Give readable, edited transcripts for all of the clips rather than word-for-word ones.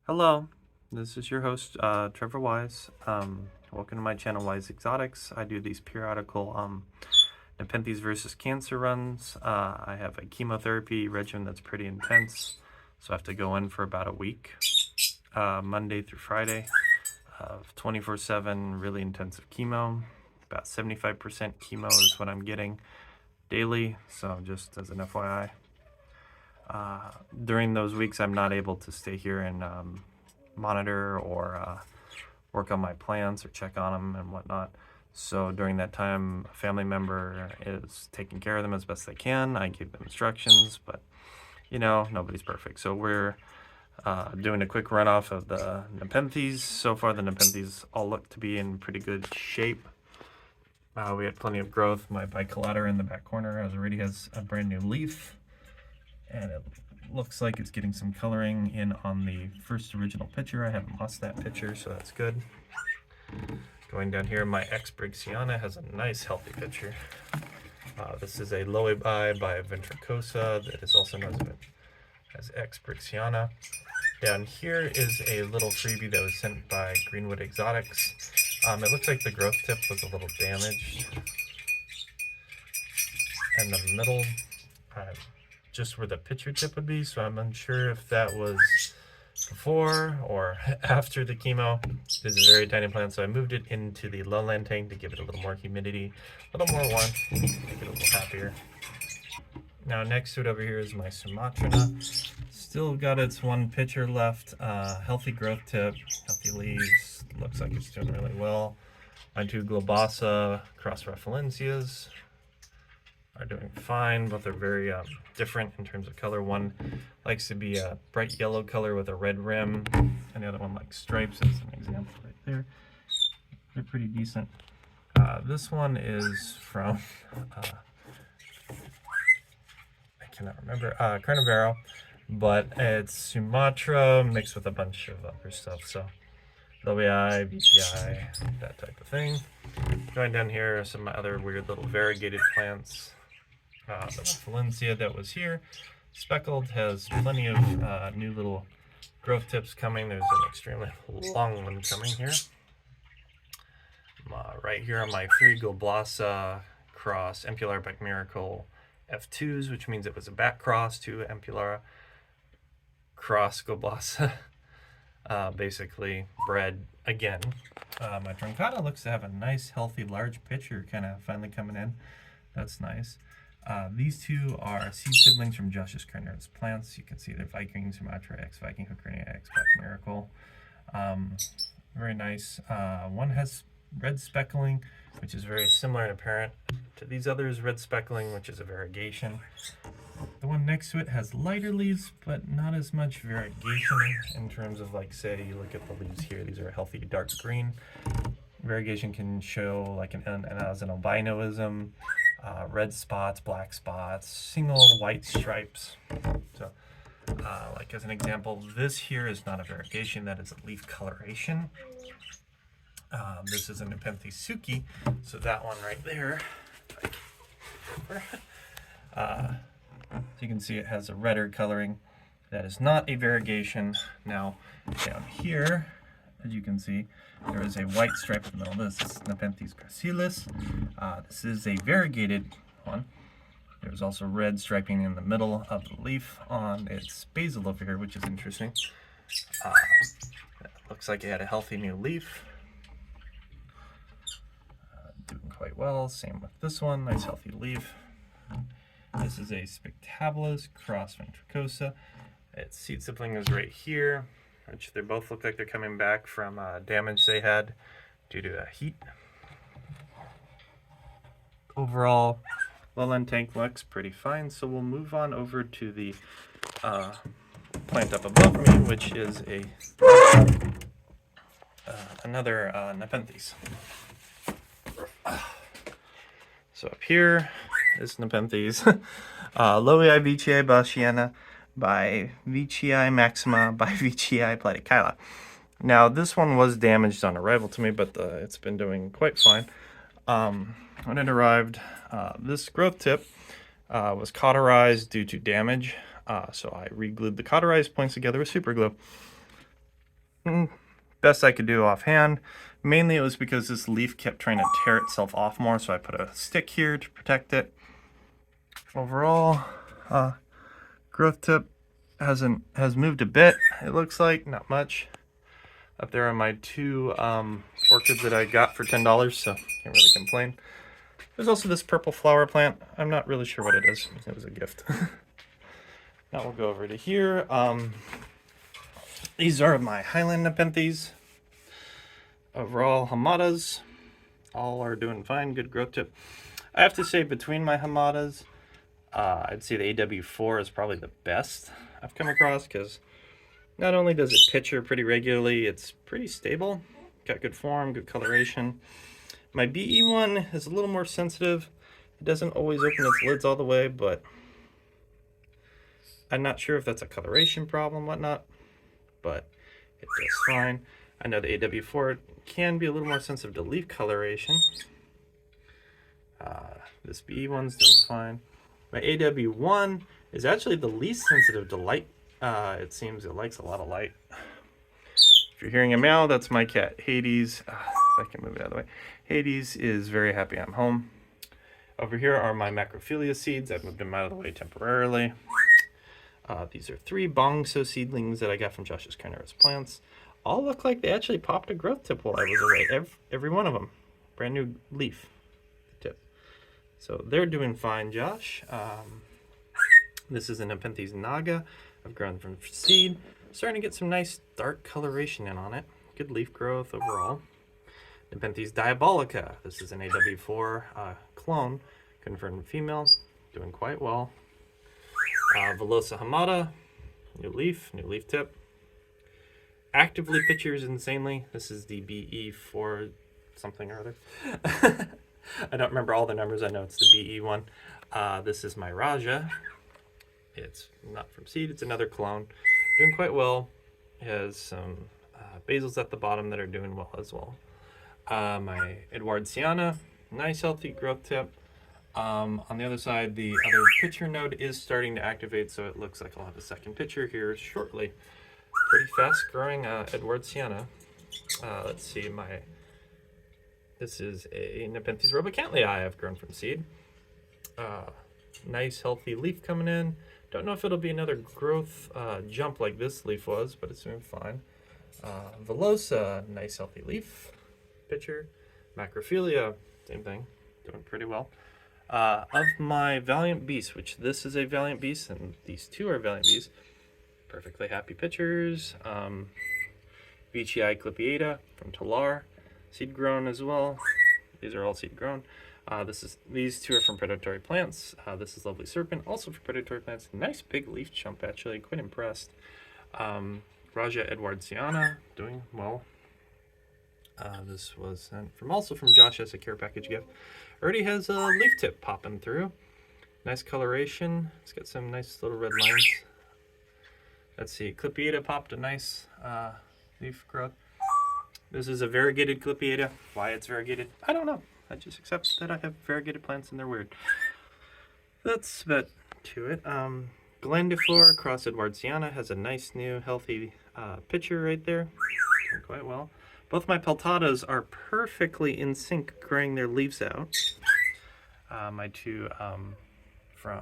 Hello, this is your host, Trevor Wise. Welcome to my channel, Wise Exotics. I do these periodical Nepenthes versus cancer runs. I have a chemotherapy regimen that's pretty intense, so I have to go in for about a week, Monday through Friday, of 24/7 really intensive chemo. About 75% chemo is what I'm getting daily, so just as an FYI. During those weeks, I'm not able to stay here and monitor or work on my plants or check on them and whatnot. So during that time, a family member is taking care of them as best they can. I give them instructions, but you know, nobody's perfect. So we're doing a quick runoff of the Nepenthes. So far, the Nepenthes all look to be in pretty good shape. We had plenty of growth. My bicolata in the back corner already has a brand new leaf, and it looks like it's getting some coloring in on the first original picture. I haven't lost that picture, so that's good. Going down here, my X Brixiana has a nice healthy picture. This is a Loebi by ventricosa that is also known as X Brixiana. Down here is a little freebie that was sent by Greenwood Exotics. It looks like the growth tip was a little damaged. And the middle, just where the picture tip would be, so I'm unsure if that was before or after the chemo. This is a very tiny plant, so I moved it into the lowland tank to give it a little more humidity, a little more warmth, make it a little happier. Now next to it over here is my Sumatra. Still got its one pitcher left, healthy growth tip, healthy leaves, looks like it's doing really well. My two Globasa cross Rafflencias are doing fine. Both are very different in terms of color. One likes to be a bright yellow color with a red rim, and the other one likes stripes, as an example right there. They're pretty decent. This one is from, I cannot remember, Carnivoro, but it's Sumatra mixed with a bunch of other stuff. So LBI, BTI, that type of thing. Going down here are some other weird little variegated plants. The Valencia that was here, speckled, has plenty of new little growth tips coming. There's an extremely long one coming here. Right here on my free Goblasa cross Empulara by Miracle F2s, which means it was a back cross to Empulara cross Goblasa. Basically bred again. My truncata looks to have a nice, healthy, large pitcher kind of finally coming in. That's nice. These two are seed siblings from Josh's Carnivorous plants. You can see they're Viking Sumatra X, Viking Hucrinia X, Black Miracle. Very nice. One has red speckling, which is very similar in apparent to these others. Red speckling, which is a variegation. The one next to it has lighter leaves, but not as much variegation in terms of, like, say, you look at the leaves here. These are healthy dark green. Variegation can show like an albinoism, red spots, black spots, single white stripes. So, like as an example, this here is not a variegation, that is a leaf coloration. This is a Nepenthes Suki, so that one right there, so you can see it has a redder coloring. That is not a variegation. Now, down here, as you can see, there is a white stripe in the middle. This is Nepenthes gracilis. This is a variegated one. There's also red striping in the middle of the leaf on its basal over here, which is interesting. Looks like it had a healthy new leaf. Doing quite well. Same with this one. Nice healthy leaf. This is a Spectabulas cross ventricosa. Its seed sibling is right here, which they both look like they're coming back from damage they had due to heat. Overall, lowland tank looks pretty fine, so we'll move on over to the plant up above me, which is another Nepenthes. So up here is Nepenthes. Loei Vici Bachiana by Vici Maxima by Vici Platykyla. Now this one was damaged on arrival to me, but it's been doing quite fine. When it arrived, this growth tip was cauterized due to damage, so I re-glued the cauterized points together with super glue. best I could do offhand. Mainly it was because this leaf kept trying to tear itself off more, so I put a stick here to protect it. Overall, growth tip has moved a bit, it looks like, not much. Up there are my two orchids that I got for $10, so can't really complain. There's also this purple flower plant. I'm not really sure what it is. It was a gift. Now we'll go over to here. These are my Highland Nepenthes. Overall, Hamadas, all are doing fine, good growth tip. I have to say, between my Hamadas, I'd say the AW4 is probably the best I've come across, because not only does it picture pretty regularly, it's pretty stable, got good form, good coloration. My BE one is a little more sensitive. It doesn't always open its lids all the way, but I'm not sure if that's a coloration problem, whatnot, but it does fine. I know the AW4 can be a little more sensitive to leaf coloration. This BE one's doing fine. My AW1 is actually the least sensitive to light. It seems it likes a lot of light. If you're hearing a meow, that's my cat, Hades. If I can move it out of the way. Hades is very happy I'm home. Over here are my macrophilia seeds. I've moved them out of the way temporarily. These are 3 bongso seedlings that I got from Josh's Carnivorous Plants. All look like they actually popped a growth tip while I was away. Every one of them. Brand new leaf tip. So they're doing fine, Josh. This is a Nepenthes Naga. I've grown from seed. Starting to get some nice dark coloration in on it. Good leaf growth overall. Nepenthes Diabolica. This is an AW4 clone, confirmed female, doing quite well. Velosa Hamada, new leaf tip. Actively pictures insanely. This is the BE4 something or other. I don't remember all the numbers, I know it's the BE one. This is my Raja. It's not from seed, it's another clone. Doing quite well. It has some basils at the bottom that are doing well as well. My Edwardsiana, nice healthy growth tip. On the other side, the other picture node is starting to activate, so it looks like I'll have a second picture here shortly. Pretty fast growing Edwardsiana. Let's see, this is a Nepenthes Robocantlii I've grown from seed. Nice healthy leaf coming in. Don't know if it'll be another growth jump like this leaf was, but it's doing fine. Velosa, nice healthy leaf picture. Macrophilia, same thing, doing pretty well. Of my Valiant Beasts, which this is a Valiant Beast and these two are Valiant Beasts, perfectly happy pictures. VGI Clipiata from Talar, seed grown as well. These are all seed grown. These two are from Predatory Plants. This is Lovely Serpent, also from Predatory Plants. Nice big leaf jump, actually, quite impressed. Raja Edwardsiana, doing well. This was sent also from Josh as a care package gift. Already has a leaf tip popping through. Nice coloration. It's got some nice little red lines. Let's see, Clipiata popped a nice leaf growth. This is a variegated Clipiata. Why it's variegated, I don't know. I just accept that I have variegated plants and they're weird. That's about to it. Glandiflora cross Edwardsiana has a nice new healthy picture right there. Doing quite well. Both my Peltatas are perfectly in sync growing their leaves out. My two from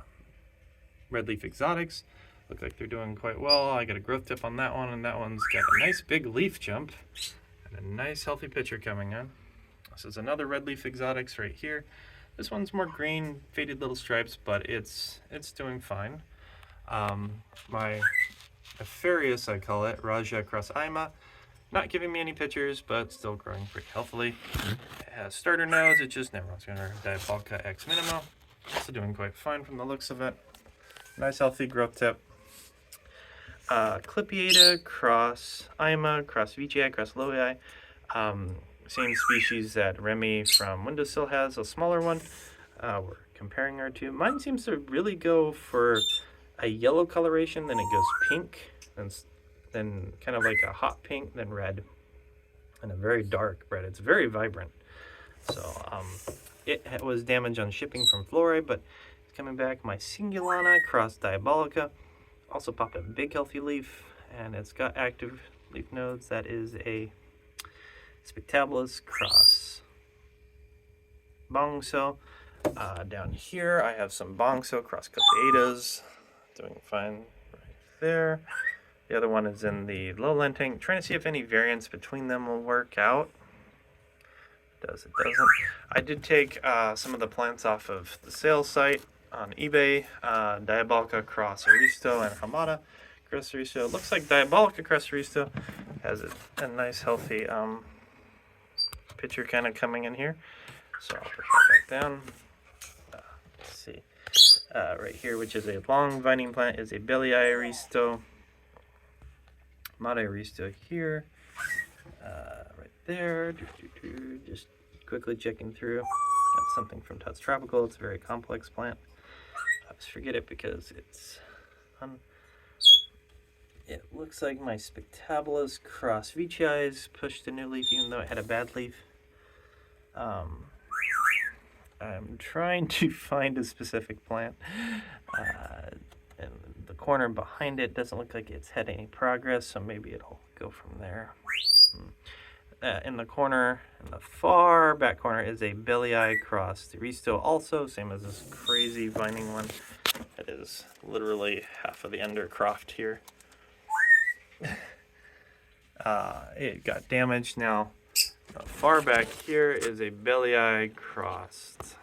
Red Leaf Exotics look like they're doing quite well. I got a growth tip on that one, and that one's got a nice big leaf jump and a nice healthy picture coming in. This is another Red Leaf Exotics right here. This one's more green, faded little stripes, but it's doing fine. My Nefarious, I call it, Raja Cross Ima, not giving me any pictures, but still growing pretty healthily. It has starter nodes, it just never wants to enter Diabolica X Minimo. Also doing quite fine from the looks of it. Nice healthy growth tip. Clipiata cross Ima, cross VGI, cross Loi. Same species that Remy from Windowsill has, a smaller one. We're comparing our two. Mine seems to really go for a yellow coloration, then it goes pink, then kind of like a hot pink, then red, and a very dark red. It's very vibrant. So it was damaged on shipping from Flore, but it's coming back. My Singulana cross Diabolica also popped a big healthy leaf, and it's got active leaf nodes. That is a Spectabilis cross Bongso. Down here I have some Bongso cross Copiatas, doing fine right there. The other one is in the lowland tank, trying to see if any variance between them will work out. It doesn't. I did take some of the plants off of the sales site on eBay. Diabolica cross Aristo and Hamada cross Aristo. It looks like Diabolica cross Aristo has a nice healthy picture kind of coming in here. So I'll put that back down. Let's see. Right here, which is a long vining plant, is a Belii Aristo. Mata Aristo here. Right there. Just quickly checking through. Got something from Tots Tropical. It's a very complex plant. I always forget it because it's it looks like my Spectabilis cross Veitchii is pushed a new leaf, even though it had a bad leaf. I'm trying to find a specific plant. And the corner behind it doesn't look like it's had any progress, so maybe it'll go from there. In the corner, in the far back corner, is a Belii cross Aristo, also same as this crazy vining one. It is literally half of the undercroft here. It got damaged. Now, far back here is a Belii crossed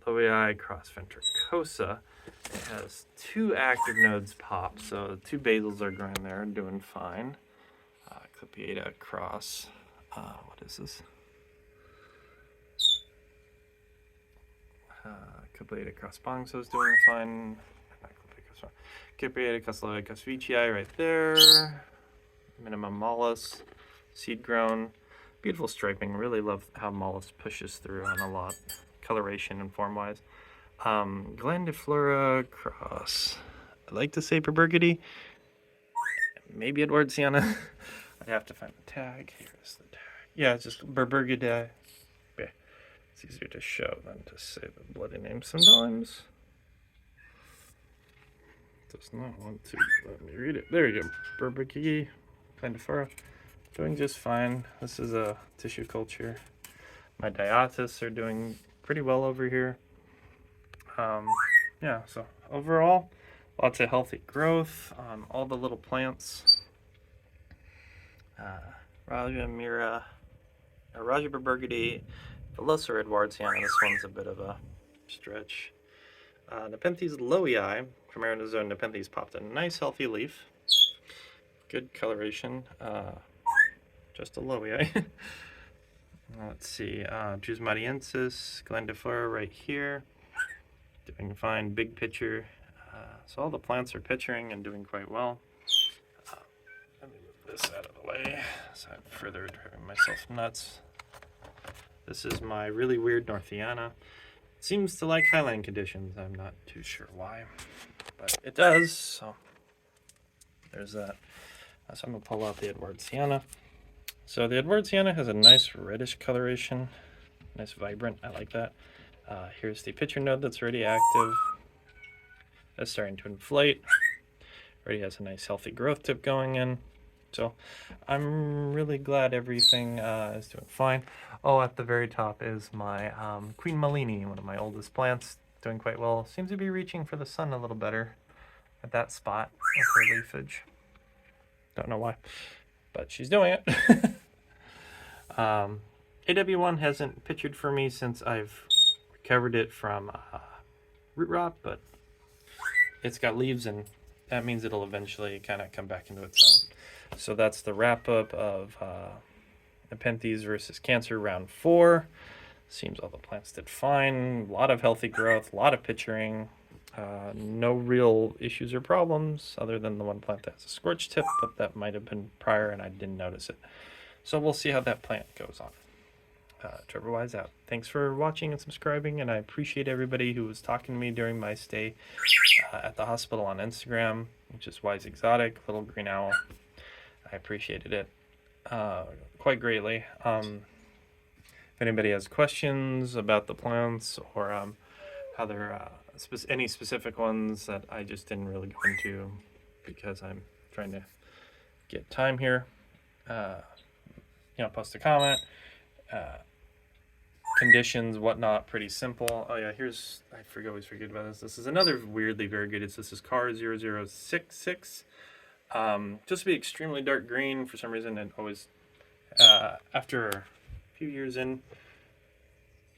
ventricosa. It has 2 active nodes popped, so 2 basils are growing there, doing fine. Copiata cross, what is this? Copiata cross Bongso is doing fine. Copiata cross Veitchii right there. Minimum mollus, seed grown, beautiful striping. Really love how mollus pushes through on a lot, coloration and form wise. Glandiflora cross, I like to say Burgundy, maybe Edwardsiana. I'd have to find the tag. Here's the tag. Yeah, it's just Burgundy. Yeah, it's easier to show than to say the bloody name sometimes. Does not want to let me read it. There you go. Burgundy. Glandiflora, doing just fine. This is a tissue culture. My Diotis are doing pretty well over here. Yeah, so overall, lots of healthy growth on all the little plants. Raja Burgundy, Velosa Edwardsiana. This one's a bit of a stretch. Nepenthes Lowii, Chimeranozone Nepenthes popped a nice healthy leaf. Good coloration. Just a Lowii. Let's see. Jusmatiensis, Glandiflora right here. Doing fine. Big picture. So all the plants are picturing and doing quite well. Let me move this out of the way so I'm further driving myself nuts. This is my really weird Northiana. It seems to like highland conditions. I'm not too sure why, but it does. So there's that. So I'm going to pull out the Edwardsiana. So the Edwardsiana has a nice reddish coloration, nice vibrant. I like that. Here's the picture node that's already active. That's starting to inflate. Already has a nice healthy growth tip going in. So I'm really glad everything is doing fine. Oh, at the very top is my Queen Malini, one of my oldest plants, doing quite well. Seems to be reaching for the sun a little better at that spot with her leafage. Don't know why, but she's doing it. AW1 hasn't pictured for me since I've recovered it from root rot, but it's got leaves, and that means it'll eventually kind of come back into its own. So that's the wrap up of Nepenthes versus Cancer round 4. Seems all the plants did fine. A lot of healthy growth, a lot of picturing. No real issues or problems other than the one plant that has a scorch tip, but that might have been prior and I didn't notice it. So we'll see how that plant goes on. Trevor Wise out. Thanks for watching and subscribing, and I appreciate everybody who was talking to me during my stay at the hospital on Instagram, which is Wise Exotic, Little Green Owl. I appreciated it quite greatly. If anybody has questions about the plants or how they're any specific ones that I just didn't really go into because I'm trying to get time here. Post a comment. Conditions, whatnot, pretty simple. Oh yeah, always forget about this. This is another weirdly variegated. This is car 0066. Just to be extremely dark green for some reason, and always after a few years in,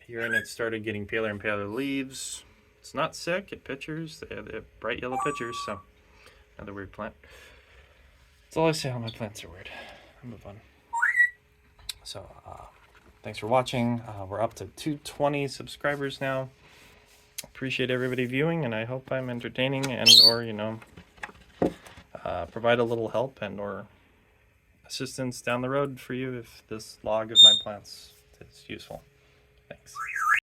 it started getting paler and paler leaves. It's not sick. It pitchers. They have bright yellow pitchers. So another weird plant. That's all I say. All my plants are weird. I'll move on. So thanks for watching. We're up to 220 subscribers now. Appreciate everybody viewing, and I hope I'm entertaining and or provide a little help and or assistance down the road for you if this log of my plants is useful. Thanks.